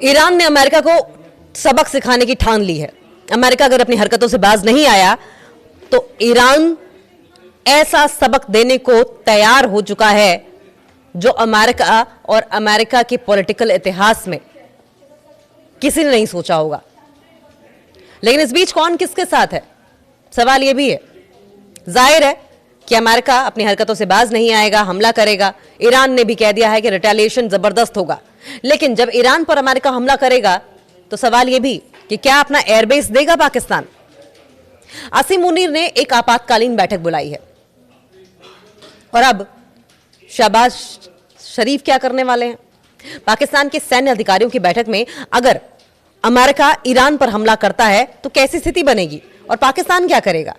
Iran ने America को सबक सिखाने की ठान ली है। अमेरिका अगर अपनी हरकतों से बाज नहीं आया तो ईरान ऐसा सबक देने को तैयार हो चुका है जो अमेरिका और अमेरिका के पॉलिटिकल इतिहास में किसी ने नहीं सोचा होगा। लेकिन इस बीच कौन किसके साथ है, सवाल यह भी है। जाहिर है कि अमेरिका अपनी हरकतों से बाज नहीं आएगा, हमला करेगा। ईरान ने भी कह दिया है कि रिटेलिएशन जबरदस्त होगा। लेकिन जब ईरान पर अमेरिका हमला करेगा तो सवाल यह भी कि क्या अपना एयरबेस देगा पाकिस्तान। आसिम मुनीर ने एक आपातकालीन बैठक बुलाई है और अब शहबाज शरीफ क्या करने वाले हैं। पाकिस्तान के सैन्य अधिकारियों की बैठक में अगर अमेरिका ईरान पर हमला करता है तो कैसी स्थिति बनेगी और पाकिस्तान क्या करेगा,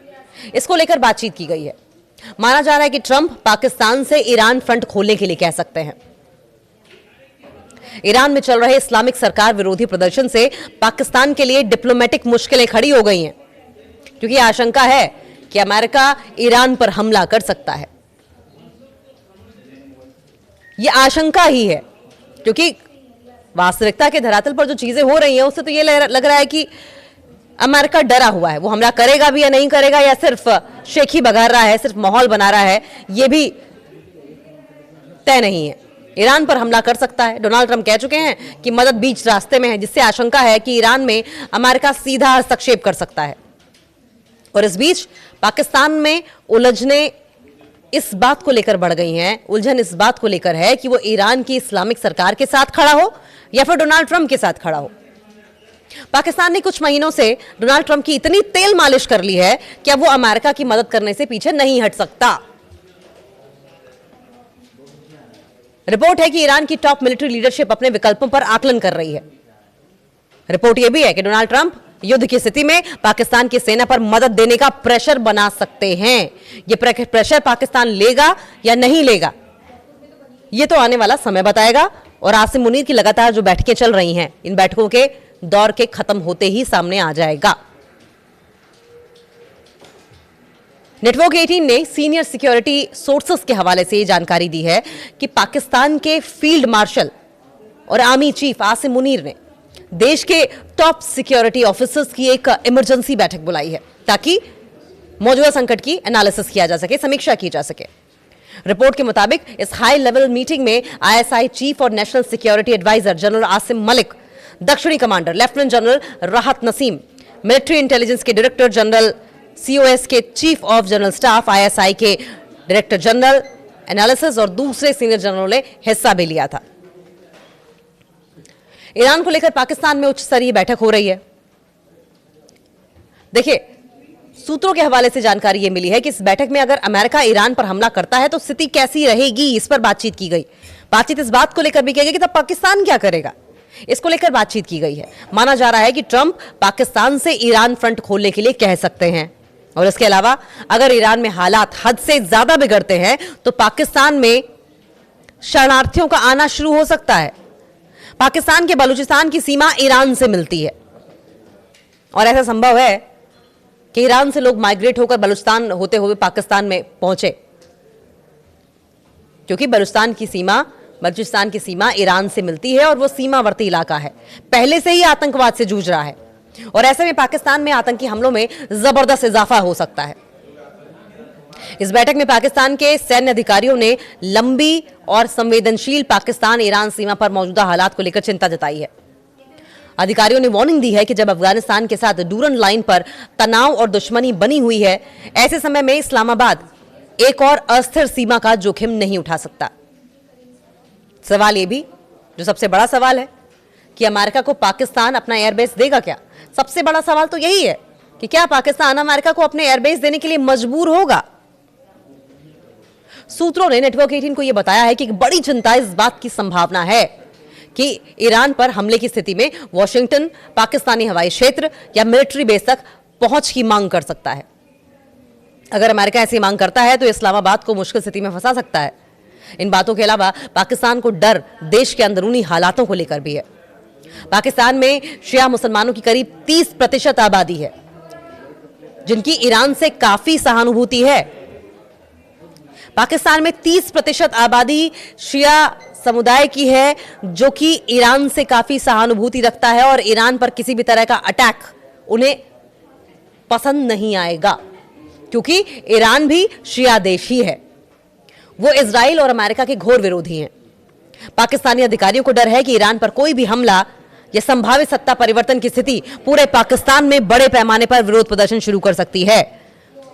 इसको लेकर बातचीत की गई है। माना जा रहा है कि ट्रंप पाकिस्तान से ईरान फ्रंट खोलने के लिए कह सकते हैं। ईरान में चल रहे इस्लामिक सरकार विरोधी प्रदर्शन से पाकिस्तान के लिए डिप्लोमेटिक मुश्किलें खड़ी हो गई हैं, क्योंकि आशंका है कि अमेरिका ईरान पर हमला कर सकता है। यह आशंका ही है क्योंकि वास्तविकता के धरातल पर जो चीजें हो रही हैं उससे तो यह लग रहा है कि अमेरिका डरा हुआ है। वो हमला करेगा भी या नहीं करेगा, या सिर्फ शेखी बघार रहा है, सिर्फ माहौल बना रहा है, यह भी तय नहीं है। ईरान पर हमला कर सकता है। डोनाल्ड ट्रंप कह चुके हैं कि मदद बीच रास्ते में है, जिससे आशंका है कि ईरान में अमेरिका सीधा हस्तक्षेप कर सकता है। और इस बीच पाकिस्तान में उलझने इस बात को लेकर बढ़ गई हैं, उलझन इस बात को लेकर है कि वो ईरान की इस्लामिक सरकार के साथ खड़ा हो या फिर डोनाल्ड ट्रंप के साथ खड़ा हो। पाकिस्तान ने कुछ महीनों से डोनाल्ड ट्रंप की इतनी तेल मालिश कर ली है कि अब वो अमेरिका की मदद करने से पीछे नहीं हट सकता। रिपोर्ट है कि ईरान की टॉप मिलिट्री लीडरशिप अपने विकल्पों पर आकलन कर रही है। रिपोर्ट यह भी है कि डोनाल्ड ट्रंप युद्ध की स्थिति में पाकिस्तान की सेना पर मदद देने का प्रेशर बना सकते हैं। यह प्रेशर पाकिस्तान लेगा या नहीं लेगा, यह तो आने वाला समय बताएगा। और आसिम मुनीर की लगातार जो बैठकें चल रही हैं, इन बैठकों के दौर के खत्म होते ही सामने आ जाएगा। नेटवर्क 18 ने सीनियर सिक्योरिटी सोर्सेस के हवाले से यह जानकारी दी है कि पाकिस्तान के फील्ड मार्शल और आर्मी चीफ आसिम मुनीर ने देश के टॉप सिक्योरिटी ऑफिसर्स की एक इमरजेंसी बैठक बुलाई है ताकि मौजूदा संकट की एनालिसिस किया जा सके, समीक्षा की जा सके। रिपोर्ट के मुताबिक इस हाई लेवल मीटिंग में आईएसआई चीफ और national security advisor general Asim Malik, दक्षिणी commander lieutenant general Rahat Naseem, military intelligence के डायरेक्टर जनरल, सीओएस के chief of general staff, ISI के डायरेक्टर जनरल एनालिसिस और दूसरे सीनियर जनरलों ने हिस्सा भी लिया था। ईरान को लेकर पाकिस्तान में उच्च स्तरीय बैठक हो रही है। देखिए, सूत्रों के हवाले से जानकारी यह मिली है कि इस बैठक में अगर अमेरिका ईरान पर हमला करता है तो स्थिति कैसी रहेगी, इस पर बातचीत की गई। बातचीत इस बात को लेकर भी की गई कि तब पाकिस्तान क्या करेगा, इसको लेकर बातचीत की गई है। माना जा रहा है कि ट्रंप पाकिस्तान से ईरान फ्रंट खोलने के लिए कह सकते हैं। और इसके अलावा अगर ईरान में हालात हद से ज्यादा बिगड़ते हैं तो पाकिस्तान में शरणार्थियों का आना शुरू हो सकता है। पाकिस्तान के बलूचिस्तान की सीमा ईरान से मिलती है और ऐसा संभव है कि ईरान से लोग माइग्रेट होकर बलूचिस्तान होते हुए पाकिस्तान में पहुंचे, क्योंकि बलूचिस्तान की सीमा ईरान से मिलती है और वो सीमावर्ती इलाका है, पहले से ही आतंकवाद से जूझ रहा है। और ऐसे में पाकिस्तान में आतंकी हमलों में जबरदस्त इजाफा हो सकता है। इस बैठक में पाकिस्तान के सैन्य अधिकारियों ने लंबी और संवेदनशील पाकिस्तान ईरान सीमा पर मौजूदा हालात को लेकर चिंता जताई है। अधिकारियों ने वार्निंग दी है कि जब अफगानिस्तान के साथ डूरन लाइन पर तनाव और दुश्मनी बनी हुई है, ऐसे समय में इस्लामाबाद एक और अस्थिर सीमा का जोखिम नहीं उठा सकता। सवाल यह भी, जो सबसे बड़ा सवाल है, कि अमेरिका को पाकिस्तान अपना एयरबेस देगा क्या। सबसे बड़ा सवाल तो यही है कि क्या पाकिस्तान अमेरिका को अपने एयरबेस देने के लिए मजबूर होगा। सूत्रों ने नेटवर्क 18 को यह बताया है कि एक बड़ी चिंता इस बात की संभावना है कि ईरान पर हमले की स्थिति में वॉशिंगटन पाकिस्तानी हवाई क्षेत्र या मिलिट्री बेस तक पहुंच की मांग कर सकता है। अगर अमेरिका ऐसी मांग करता है तो इस्लामाबाद को मुश्किल स्थिति में फंसा सकता है। इन बातों के अलावा पाकिस्तान को डर देश के अंदरूनी हालातों को लेकर भी है। पाकिस्तान में शिया मुसलमानों की करीब 30% आबादी है, जिनकी ईरान से काफी सहानुभूति है। पाकिस्तान में 30% आबादी शिया समुदाय की है जो कि ईरान से काफी सहानुभूति रखता है और ईरान पर किसी भी तरह का अटैक उन्हें पसंद नहीं आएगा, क्योंकि ईरान भी शिया देश ही है। वो इजराइल और अमेरिका के घोर विरोधी हैं। पाकिस्तानी अधिकारियों को डर है कि ईरान पर कोई भी हमला या संभावित सत्ता परिवर्तन की स्थिति पूरे पाकिस्तान में बड़े पैमाने पर विरोध प्रदर्शन शुरू कर सकती है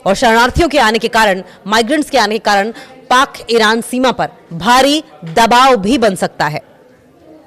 और शरणार्थियों के आने के कारण, माइग्रेंट्स के आने के कारण पाक ईरान सीमा पर भारी दबाव भी बन सकता है।